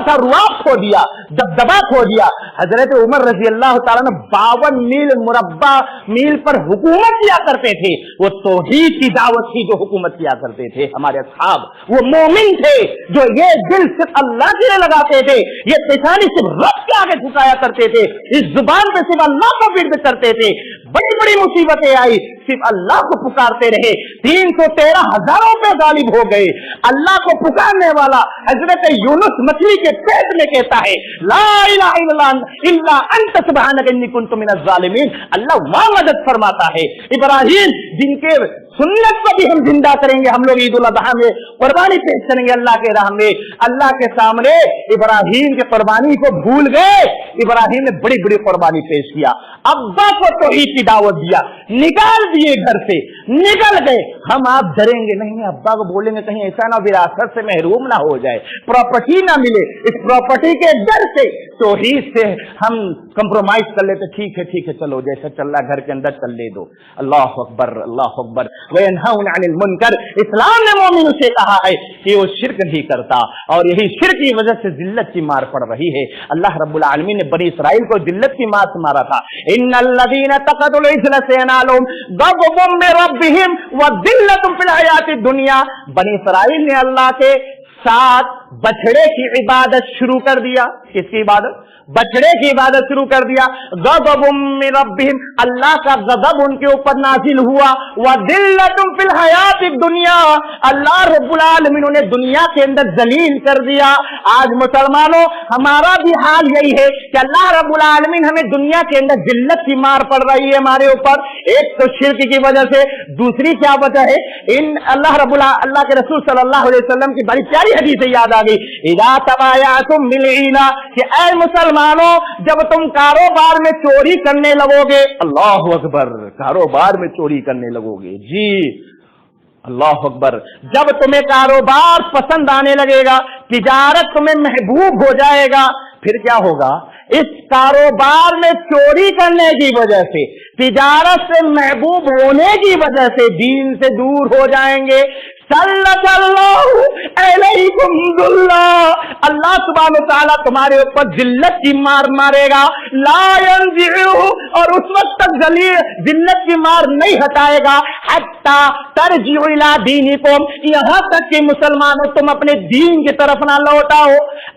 था रुआब खो दिया, दबदबा खो दिया। हजरत उमर रजी अल्लाह तआला ने 52 मील मुरब्बा मील पर हुकूमत किया करते थे। वो तौहीद की दावत थी जो हुकूमत किया करते थे हमारे असहाब। वो मोमिन थे जो ये दिल सिर्फ अल्लाह के लिए लगाते थे, ये पेशानी सिर्फ रब के आगे झुकाया करते थे, इस जुबान पे सिर्फ अल्लाह को विर्द करते थे। बड़ी बड़ी मुसीबतें आई, सिर्फ अल्लाह को पुकारते रहे। 313 हजारों पे गालिब हो गए। अल्लाह को पुकारने वाला हजरत यूनुस मछली के पेट में कहता है, ला इलाहा इल्ला अंत सुब्हानक इन्नी कुन्तु मिनज़ ज़ालिमीन। अल्लाह वहां मदद फरमाता है। इब्राहिम जिनके सुन्नत को भी हम जिंदा करेंगे, हम लोग ईद उल अज़हा में कुर्बानी पेश करेंगे अल्लाह के राह में। अल्लाह के सामने इब्राहिम के कुर्बानी को भूल गए। इब्राहिम ने बड़ी बड़ी कुर्बानी पेश किया, अब्बा को तौहीद की दावत दिया, निकाल दिए घर से, निकल गए। हम आप डरेंगे नहीं, अब्बा को बोलेंगे कहीं ऐसा ना विरासत से महरूम ना हो जाए, प्रॉपर्टी ना मिले। इस प्रॉपर्टी के डर से तौहीद से हम कंप्रोमाइज कर लेते, ठीक है चलो जैसा चल रहा घर के अंदर चल ले दो। अल्लाह अकबर अल्लाह अकबर। वयनहौना अनिल मुनकर, इस्लाम ने मोमिनों से कहा है कि वो शिर्क नहीं करता, और यही शिर्क की वजह से जिल्लत की मार पड़ रही है। अल्लाह रब्बुल आलमीन ने बनी इसराइल को जिल्लत की मार से मारा था। इन्नल्लज़ीना तक़दुल इज़्ला सयनालुहुम गज़बुम मिन रब्बिहिम व दिल्लतुम फिल हयातिद दुनिया। बनी इसराइल ने अल्लाह के साथ बछड़े की इबादत शुरू कर दिया। किसकी इबादत? बछड़े की इबादत शुरू कर दिया। गज़बुम मिन रब्बिहिम, अल्लाह का गज़ब उनके ऊपर नाजिल हुआ। व दिल्लतुम फिल हयातिद दुनिया, अल्लाह रब्बुल आलमीन ने दुनिया के अंदर जलील कर दिया। आज मुसलमानों हमारा भी हाल यही है कि अल्लाह रब्बुल आलमीन हमें दुनिया के अंदर जिल्लत की मार पड़ रही है हमारे ऊपर। एक तो शिर्क की वजह से, दूसरी क्या वजह है? अल्लाह के रसूल सल्लल्लाहु अलैहि वसल्लम की बड़ी प्यारी हदीस याद आ गई, इज़ा तबायातुम बिलईना, कि ऐ मुसलमानों जब तुम कारोबार में चोरी करने लगोगे, अल्लाह अकबर, कारोबार में चोरी करने लगोगे, जी अल्लाह अकबर, जब तुम्हें कारोबार पसंद आने लगेगा, तिजारत तुम्हें महबूब हो जाएगा, फिर क्या होगा? इस कारोबार में चोरी करने की वजह से, तिजारत से महबूब होने की वजह से दीन से दूर हो जाएंगे। सल्लल्लाहु अलैकुम दुल्ला, अल्लाह सुब्हानहु व तआला तुम्हारे ऊपर जिल्लत की मार मारेगा। ला यंज़िहु, और उस वक्त तक जिल्लत की मार नहीं हटाएगा, हत्ता तरजिउ इला दीनिकुम, यहाँ तक कि मुसलमानों तुम अपने दीन की तरफ ना लौटाओ।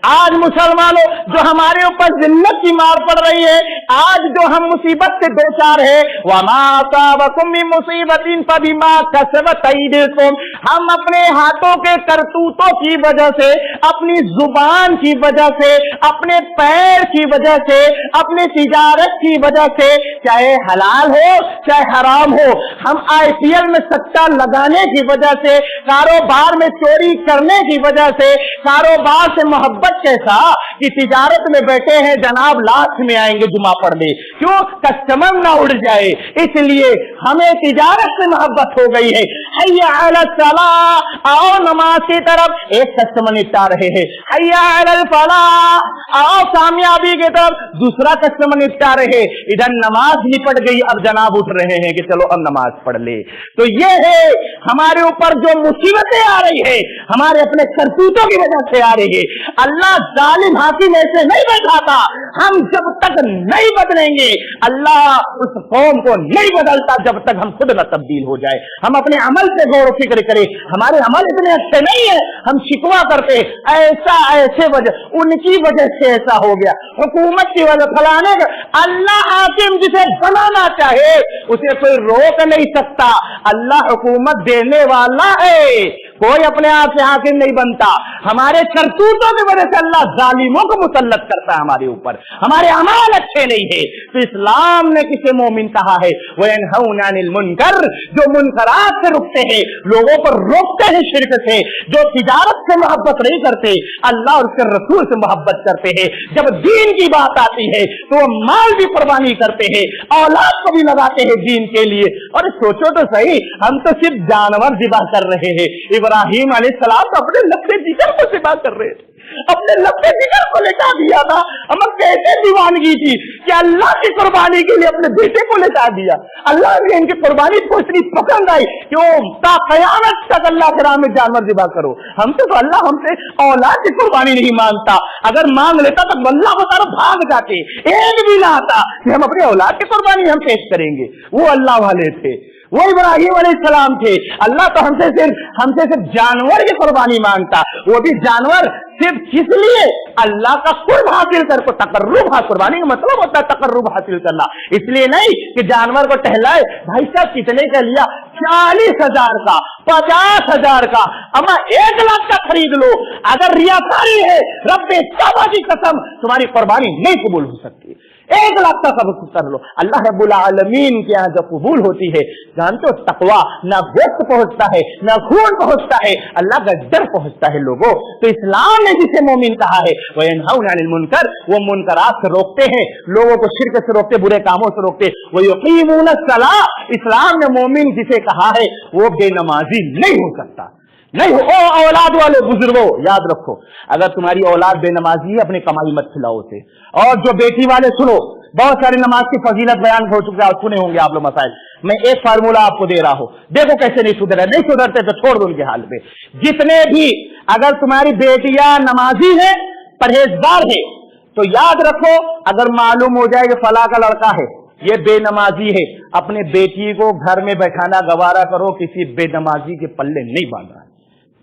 आज मुसलमानों जो हमारे ऊपर जिल्लत की मार पड़ रही है, आज जो हम मुसीबत से दो चार है, वमा असाबकुम मिन मुसीबतिन फबिमा कसबत अयदीकुम, हम ہم اپنے ہاتھوں کے کرتوتوں کی وجہ سے، اپنی زبان کی وجہ سے، اپنے پیر کی وجہ سے، اپنے تجارت کی وجہ سے، چاہے حلال ہو چاہے حرام ہو، ہم IPL میں سٹا لگانے کی وجہ سے، کاروبار میں چوری کرنے کی وجہ سے، کاروبار سے محبت کیسا کہ تجارت میں بیٹھے ہیں جناب لاسٹ میں آئیں گے جمعہ پڑھنے، کیوں؟ کسٹمر نہ اڑ جائے، اس لیے ہمیں تجارت سے محبت ہو گئی ہے۔ حیا علی الصلاۃ، آؤ نماز کی طرف، ایک کسٹمر نپٹا رہے ہیں۔ حیا علی الفلاح، آؤ کامیابی کی طرف، دوسرا کسٹمر نپٹا رہے، ادھر نماز نپٹ گئی، اب جناب اٹھ رہے ہیں کہ چلو اب نماز پڑھ لے۔ تو یہ ہے ہمارے اوپر جو مصیبتیں آ رہی ہے، ہمارے اپنے کرتوتوں کی وجہ سے آ رہی ہے۔ اللہ ظالم حاکم ایسے نہیں بیٹھاتا، ہم جب تک نہیں بدلیں گے، اللہ اس قوم کو نہیں بدلتا جب تک ہم خود نہ تبدیل ہو جائے۔ ہم اپنے عمل سے غور و فکر کریں، ہمارے عمل اتنے اچھے نہیں ہیں، ہم شکوا کرتے ایسا ایسے وجہ، ان کی وجہ سے ایسا ہو گیا، حکومت کی وجہ، فلانے کا۔ اللہ حاکم جسے بنانا چاہے اسے کوئی روک نہیں سکتا، اللہ حکومت دینے والا ہے، کوئی اپنے آپ سے حاکم نہیں بنتا۔ ہمارے کرتوتوں کی وجہ سے اللہ ظالموں کو مسلط کرتا ہے ہمارے اوپر، ہمارے اعمال اچھے نہیں ہے۔ تو اسلام نے کسے مومن کہا ہے؟ وَيَنْهَوْنَ عَنِ الْمُنْكَرِ، جو منکرات سے رکتے ہیں، لوگوں پر روکتے ہیں شرک سے، جو تجارت سے محبت نہیں کرتے، اللہ اور اس کے رسول سے محبت کرتے ہیں۔ جب دین کی بات آتی ہے تو وہ مال بھی قربانی کرتے ہیں، اولاد کو بھی لگاتے ہیں دین کے لیے۔ اور سوچو تو صحیح، ہم تو صرف جانور ذبح کر رہے ہیں، ابراہیم علیہ السلام تو اپنے لبے جگر کو ذبح کر رہے تھے، اپنے لبے جگر کو لٹا دیا تھا۔ ہمیں کیسے دیوانگی تھی کہ اللہ کی قربانی کے لیے اپنے بیٹے کو لٹا دیا۔ اللہ نے ان کی قربانی کو اتنی پسند آئی کہ وہ تا قیامت تک اللہ کے راہ میں جانور ذبح کرو۔ ہم تو اللہ ہم سے اولاد کی قربانی نہیں مانگتا، اگر مانگ لیتا تو اللہ کو طرف بھاگ جاتے، ایک بھی نہ آتا کہ ہم اپنے اولاد کی قربانی ہم پیش کریں گے۔ وہ اللہ والے تھے، وہ ابراہیم علیہ السلام تھے۔ اللہ تو ہم سے صرف جانور کی قربانی مانگتا، وہ بھی جانور صرف کس لیے؟ اللہ کا قرب حاصل کر کو، تقرب حاصل، قربانی کا مطلب ہوتا ہے تقرب حاصل کرنا، اس لیے نہیں کہ جانور کو ٹہلائے۔ بھائی صاحب کتنے کا لیا؟ 40,000 کا، 50,000 کا، اما 1,00,000 کا خرید لو، اگر ریاکاری ہے رب کعبہ کی قسم تمہاری قربانی نہیں قبول ہو سکتی۔ 1,00,000 کا سب کر لو، اللہ رب العالمین کے یہاں جب قبول ہوتی ہے، جانتے ہو تقویٰ نہ گوشت پہنچتا ہے نہ خون پہنچتا ہے، اللہ کا ڈر پہنچتا ہے لوگوں۔ تو اسلام نے جسے مومن کہا ہے وَيَنْهَوْنَ عَنِ الْمُنْكَرِ، وہ منکرات سے روکتے ہیں، لوگوں کو شرک سے روکتے، برے کاموں سے روکتے۔ وَيُقِيمُونَ الصَّلَاةَ، اسلام نے مومن جسے کہا ہے وہ بے نمازی نہیں ہو سکتا، نہیں ہو۔ اولاد والے بزرگوں یاد رکھو، اگر تمہاری اولاد بے نمازی ہے اپنی کمائی مت کھلاؤ اسے۔ اور جو بیٹی والے سنو، بہت ساری نماز کی فضیلت بیان ہو چکے ہیں، سنے ہوں گے آپ لوگ مسائل، میں ایک فارمولہ آپ کو دے رہا ہوں، دیکھو کیسے نہیں سدھرے، نہیں سدھرتے تو چھوڑ دو ان کے حال پہ۔ جتنے بھی اگر تمہاری بیٹیاں نمازی ہے، پرہیزگار ہے، تو یاد رکھو اگر معلوم ہو جائے کہ فلاں کا لڑکا ہے یہ بے نمازی ہے، اپنے بیٹی کو گھر میں بیٹھانا گوارا کرو، کسی بے نمازی کے پلے نہیں باندھنا،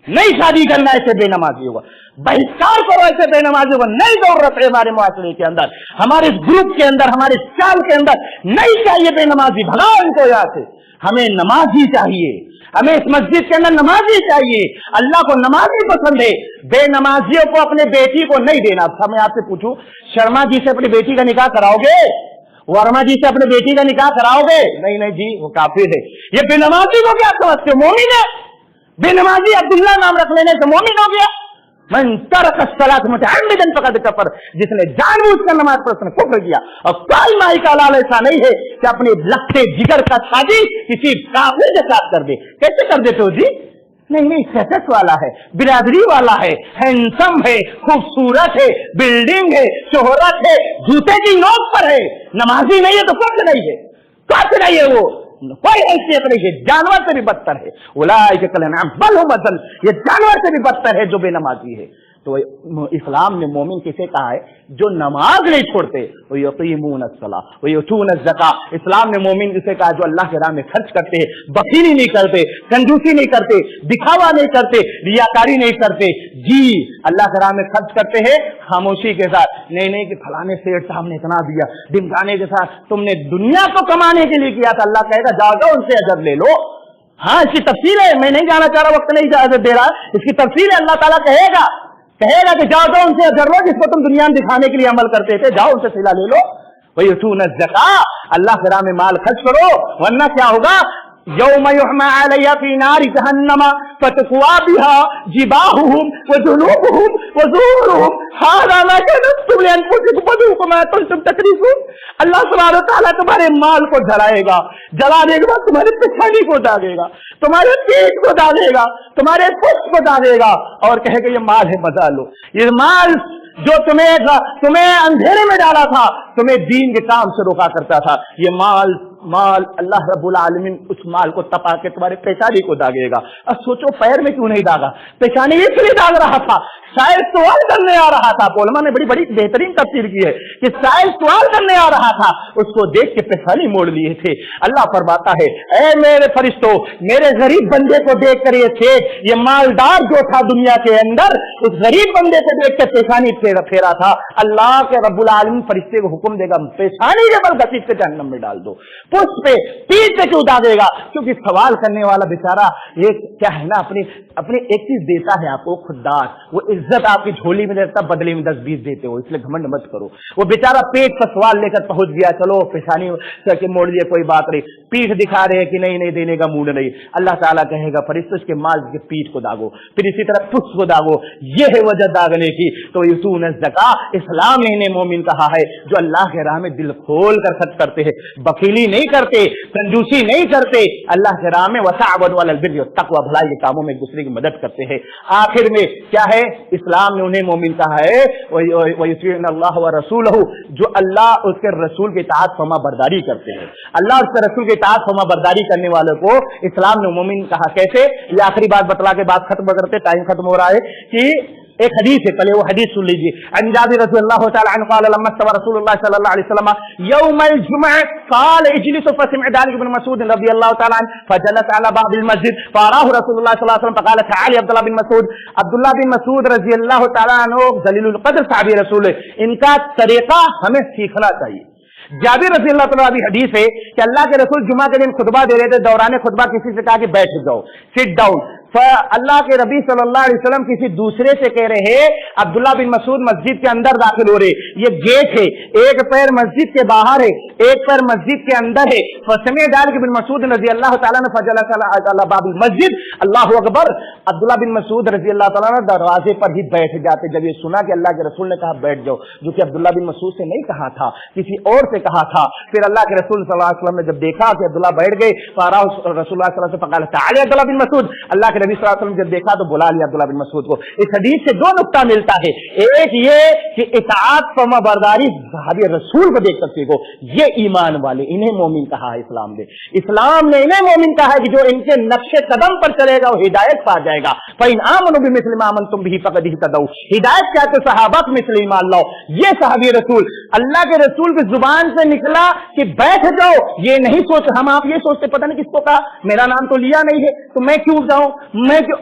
نہیں شادی کرنا ایسے بے نمازی ہوگا، بہتکار کرو ایسے بے نمازی ہوگا، نہیں ضرورت ہے ہمارے معاشرے کے اندر، ہمارے گروپ کے اندر، ہمارے چال کے اندر نہیں چاہیے بے نمازی، بھگاؤ ان کو یہاں سے۔ ہمیں نمازی چاہیے، ہمیں اس مسجد کے اندر نمازی چاہیے، اللہ کو نمازی پسند ہے، بے نمازیوں کو اپنے بیٹی کو نہیں دینا۔ میں آپ سے پوچھوں، شرما جی سے اپنی بیٹی کا نکاح کراؤ گے؟ ورما جی سے اپنے بیٹی کا نکاح کراؤ گے؟ نہیں نہیں جی، وہ کافر ہے۔ یہ بے نمازی کو کیا سمجھتے ہو؟ مومن ہے بے نمازی، عبداللہ نام رکھ لینے سے مومن ہو گیا۔ من ترک الصلاۃ متعمدا فقد کفر، جس نے جان بوجھ کر نماز پڑھ اس نے کفر کیا۔ اور کوئی مائی کا لال ایسا نہیں ہے کہ اپنے لگتے جگر کا شادی کسی کافر کے ساتھ کر دے۔ کیسے کر دیتے ہو جی؟ نہیں نہیں، سیٹس والا ہے، برادری والا ہے، ہینڈسم ہے، خوبصورت ہے، بلڈنگ ہے، شہرت ہے، جوتے کی نوک پر ہے، نمازی نہیں ہے تو کچھ نہیں ہے، کچھ نہیں ہے، وہ کوئی حیثیت نہیں ہے، جانور سے بھی بدتر ہے۔ اولئک کالانعام بل هم اضل، یہ جانور سے بھی بدتر ہے جو بے نمازی ہے۔ تو اسلام نے مومن کسے کہا ہے؟ جو نماز نہیں چھوڑتے، وَيُقِيمُونَ الصَّلَاةَ وَيُؤْتُونَ الزَّكَاةَ۔ اسلام نے مومن کسے کہا؟ جو اللہ کے راہ میں خرچ کرتے ہیں، بخیلی نہیں کرتے، کنجوسی نہیں کرتے، دکھاوا نہیں کرتے، ریاکاری نہیں کرتے، جی اللہ کے راہ میں خرچ کرتے ہیں خاموشی کے ساتھ، نہیں کہ فلانے سیٹ صاحب نے اتنا دیا، دمکانے کے ساتھ، تم نے دنیا کو کمانے کے لیے کیا تھا، اللہ کہے گا جاؤ ان سے اجر لے لو۔ ہاں اس کی تفصیل ہے، میں نہیں جانا چاہ رہا، وقت نہیں اجازت دے رہا، اس کی تفصیل ہے۔ اللہ تعالیٰ کہے گا کہ جاؤ ان سے ضرورت جس کو تم دنیا میں دکھانے کے لیے عمل کرتے تھے، جاؤ ان سے صلہ لے لو۔ وَيُؤْتُونَ الزَّكَاةَ، اللہ کے راہ میں مال خرچ کرو، ورنہ کیا ہوگا؟ یوم یحمى علیہ فی نار جہنم فتقوی بها جباہہم وجنوبہم وظہورہم ھذا ما کنزتم لانفسکم فذوقوا ما کنتم تکنزون۔ اللہ سبحانہ وتعالیٰ تمہارے مال کو جلائے گا، جلانے کے بعد تمہارے پیشانی کو داغے گا، تمہارے پیٹ کو داغے گا، تمہارے پشت کو داغے گا، اور کہے گا یہ مال ہے مزہ لو۔ یہ مال جو تمہیں اندھیرے میں ڈالا تھا، تمہیں دین کے کام سے روکا کرتا تھا، یہ مال اللہ رب العالمین اس مال کو تپا کے تمہارے پیشانی کو داغے گا۔ اب سوچو پیر میں کیوں نہیں داغا؟ پیشانی اس لیے داغ رہا تھا، شاید سوال کرنے آ رہا تھا۔ علماء نے بڑی بہترین تفسیر کی ہے کہ شاید سوال کرنے آ رہا تھا، اس کو دیکھ کے پیشانی موڑ لیے تھے۔ اللہ فرماتا ہے اے میرے فرشتوں، میرے غریب بندے کو دیکھ کر یہ مالدار جو تھا دنیا کے اندر، اس غریب بندے کو دیکھ کر پیشانی پھیرا تھا، اللہ کے رب العالمین فرشتے کو حکم دے گا پیشانی کے بل گھسیٹ کے جہنم میں ڈال دو۔ پشت پہ پیٹ پہ کیوں داغے گا؟ کیونکہ سوال کرنے والا بیچارہ یہ کیا ہے نا، اپنی ایک چیز دیتا ہے آپ کو، خوددار، وہ عزت آپ کی جھولی میں دیتا، بدلے میں 10-20 دیتے ہو، اس لیے گھمنڈ مت کرو۔ وہ بیچارہ پیٹ پر سوال لے کر پہنچ گیا، چلو پیشانی کے موڑ لیے کوئی بات نہیں، پیٹ دکھا رہے کہ نہیں دینے کا موڈ نہیں۔ اللہ تعالیٰ کہے گا فرشتوں اس کے مال کے پیٹ کو داغو، پھر اسی طرح پشت کو داغو، یہ ہے وجہ داغنے کی۔ تو یؤتون الزکاۃ، اسلام نے انہیں مومن کہا ہے جو اللہ کے راہ میں دل کھول کر خرچ کرتے ہیں، بخیلی نہیں کرتے، کنجوسی نہیں کرتے، اللہ کے راہ میں وتعاونوا علی البر والتقوی، بھلائی کے کاموں میں ایک دوسرے کی مدد کرتے ہیں۔ آخر میں کیا ہے؟ اسلام نے انہیں مومن کہا ہے وَيُطِيعُونَ اللَّهَ وَرَسُولَهُ، جو اللہ اس کے رسول کے اطاعت فرما برداری کرتے ہیں۔ اللہ اس کے رسول کے اطاعت فرما برداری کرنے والوں کو اسلام نے مومن کہا۔ کیسے؟ یہ آخری بات بتلا کے بات ختم کرتے، ٹائم ختم ہو رہا ہے، کہ ایک حدیث ہے، پہلے وہ حدیث سن لیجیے۔ عن جابر رضی اللہ تعالی عنہ قال لما استوى رسول الله صلی اللہ علیہ وسلم يوم الجمعة قال اجلسوا فسمع ذلك ابن مسعود رضی اللہ تعالی عنہ فجلس على باب المسجد فاراه رسول الله صلی اللہ علیہ وسلم فقال تعالى عبد الله بن مسعود۔ عبداللہ بن مسعود رضی اللہ تعالی عنہ جلیل القدر صحابی رسول ہے، ان کا طریقہ ہمیں سیکھنا چاہیے۔ جابر رضی اللہ تعالیٰ عنہ حدیث ہے کہ اللہ کے رسول جمعہ کے دن خطبہ دے رہے تھے، دوران خطبہ کسی سے کہا کہ بیٹھ جاؤ، سٹ ڈاؤن۔ اللہ کے نبی صلی اللہ علیہ وسلم کسی دوسرے سے کہہ رہے ہیں، عبداللہ بن مسعود مسجد کے اندر داخل ہو رہے، یہ گیٹ ہے، ایک پیر مسجد کے باہر ہے، ایک پیر مسجد کے اندر ہے۔ فسمع ذلك بن مسعود رضی اللہ تعالیٰ عنہ فجلس على باب المسجد، اللہ اکبر۔ عبداللہ بن مسعود رضی اللہ تعالیٰ عنہ دروازے پر ہی بیٹھ جاتے جب یہ سنا کہ اللہ کے رسول نے کہا بیٹھ جاؤ، جو کہ عبداللہ بن مسعود سے نہیں کہا تھا، کسی اور سے کہا تھا۔ پھر اللہ کے رسول صلی اللہ علیہ وسلم نے جب دیکھا کہ عبداللہ بیٹھ گئے، فارا رسول اللہ صلی اللہ علیہ وسلم فقال تعالى عبداللہ بن مسعود، اللہ کے نبی صلی اللہ علیہ وسلم جب دیکھا تو بلا لیا عبداللہ بن مسعود کو۔ اس حدیث سے دو نقطہ ملتا ہے، ایک یہ کہ اطاعت فرما برداری صحابی رسول کو دیکھ کر سیکھو، یہ ایمان والے، انہیں مومن کہا ہے اسلام نے۔ اسلام نے انہیں مومن کہا ہے کہ جو ان کے نقش قدم پر چلے گا وہ ہدایت پا جائے گا۔ فإن آمنوا بمثل ما آمنتم به فقد اهتدوا، ہدایت کیا کہ صحابہ کے مثل ایمان لاؤ۔ یہ صحابی رسول، اللہ کے رسول کی زبان سے نکلا کہ بیٹھ جاؤ، یہ نہیں سوچ، ہم آپ یہ سوچتے پتہ نہیں کس کو کہا، میرا نام تو لیا نہیں ہے تو میں کیوں جاؤں،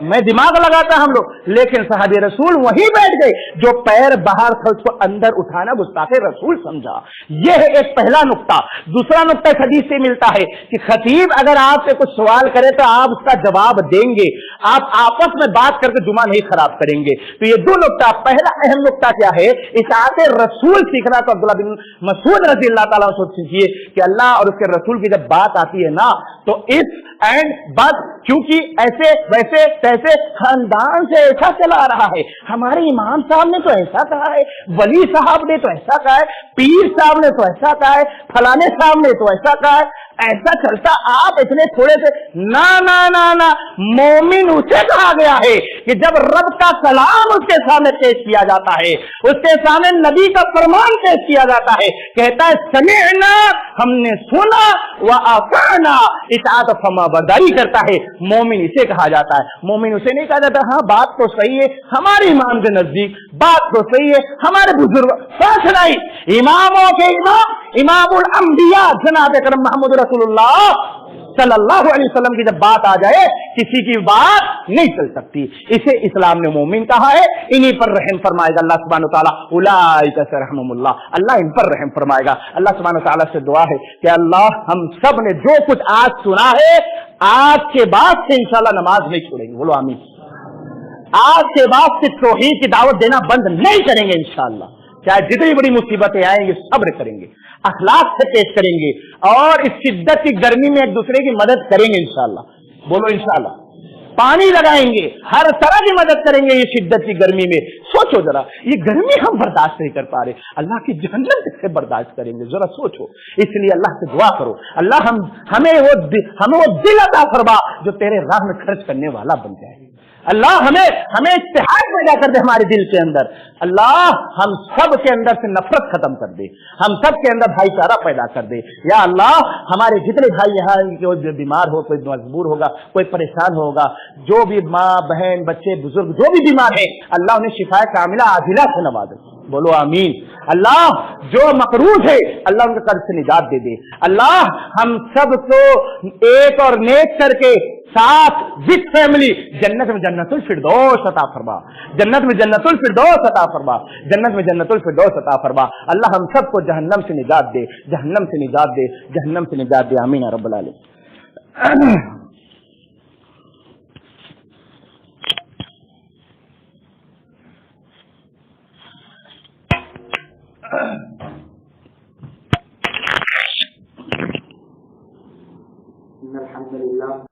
میں دماغ لگاتا ہم لوگ، لیکن صحابی رسول وہیں بیٹھ گئے، جو پیر باہر تھا اس کو اندر اٹھانا گستاخ رسول سمجھا۔ یہ ہے ایک پہلا نقطہ۔ دوسرا نقطہ اس حدیث سے ملتا ہے کہ خطیب اگر آپ سے کچھ سوال کرے تو آپ اس کا جواب دیں گے، آپ آپس میں بات کر کے جمعہ نہیں خراب کریں گے۔ تو یہ دو نقطہ، پہلا اہم نقطہ کیا ہے؟ اطاعت رسول سیکھنا۔ تو عبداللہ بن مسعود رضی اللہ تعالیٰ عنہ سیکھیے کہ اللہ اور اس کے رسول کی جب بات آتی ہے نا تو اس اینڈ بس، کیونکہ ایسے ویسے تیسے خاندان سے ایسا چلا رہا ہے، ہمارے امام صاحب نے تو ایسا کہا ہے، ولی صاحب نے تو ایسا کہا ہے، پیر صاحب نے تو ایسا کہا ہے، فلانے صاحب نے تو ایسا کہا ہے، ایسا چلتا آپ اتنے تھوڑے سے نا نا نا نا۔ مومن اسے کہا گیا ہے کہ جب رب کا کلام اس کے سامنے پیش کیا جاتا ہے، اس کے سامنے نبی کا فرمان پیش کیا جاتا ہے، کہتا ہے سمعنا، ہم نے سنا، وأطعنا، اطاعت فرما برداری کرتا ہے، مومن اسے کہا جاتا ہے۔ مومن اسے نہیں کہا جاتا ہاں بات تو صحیح ہے ہمارے امام کے نزدیک، بات تو صحیح ہے ہمارے بزرگ، سچ نہیں، اماموں کے امام، امام الانبیاء جناب اکرم محمد رسول اللہ صلی اللہ علیہ وسلم کی جب بات آ جائے किसी की बात नहीं चल सकती। इसे इस्लाम ने मोमिन कहा है, इन्हीं पर रहम फरमाएगा अल्लाह सुब्हानहू व तआला। उलाइका सरहमुल्लाह, अल्लाह इन पर रहम फरमाएगा। अल्लाह सुब्हानहू व तआला से दुआ है कि अल्लाह हम सब ने जो कुछ आज सुना है, आज के बाद से इंशाअल्लाह नमाज नहीं छोड़ेंगे। बोलो आमीन। आज के बाद से तौहीद की दावत देना बंद नहीं करेंगे इंशाअल्लाह। चाहे जितनी बड़ी मुसीबतें आएंगी सब्र करेंगे, अखलाक से पेश करेंगे और इस शिद्दत की गर्मी में एक दूसरे की मदद करेंगे इंशाअल्लाह। बोलो इंशाअल्लाह। पानी लगाएंगे, हर तरह की मदद करेंगे ये शिद्दत की गर्मी में। सोचो जरा, ये गर्मी हम बर्दाश्त नहीं कर पा रहे, अल्लाह की जहन्नम कैसे बर्दाश्त करेंगे? जरा सोचो। इसलिए अल्लाह से दुआ करो, अल्लाह हमें वो दिल अता फरमा जो तेरे राह में खर्च करने वाला बन जाए। अल्लाह हमें इत्तेहाद पैदा कर दे हमारे दिल के अंदर। अल्लाह हम सब के अंदर से नफरत खत्म कर दे, हम सब के अंदर भाईचारा पैदा कर दे। या अल्लाह हमारे जितने भाई यहाँ, कोई बीमार हो, कोई मजबूर होगा, कोई परेशान होगा, जो भी माँ बहन बच्चे बुजुर्ग जो भी बीमार है, अल्लाह उन्हें शिफाए कामिला आजिला से नवाजे। बोलो आमीन। अल्लाह जो मकरूज है, अल्लाह उनके कर्ज से निजात दे दे। अल्लाह हम सबको एक और नेक करके साथ विद फैमिली जन्नत में जन्नतुल फिरदौस अता फरमा, जन्नत में जन्नतुल फिरदौस अता फरमा, जन्नत में जन्नतुल फिरदौस अता फरमा। अल्लाह हम सबको जहन्नम से निजात दे, जहन्नम से निजात दे, जहन्नम से निजात दे। आमीन या रब्बल आलमीन। अल्हम्दुलिल्लाह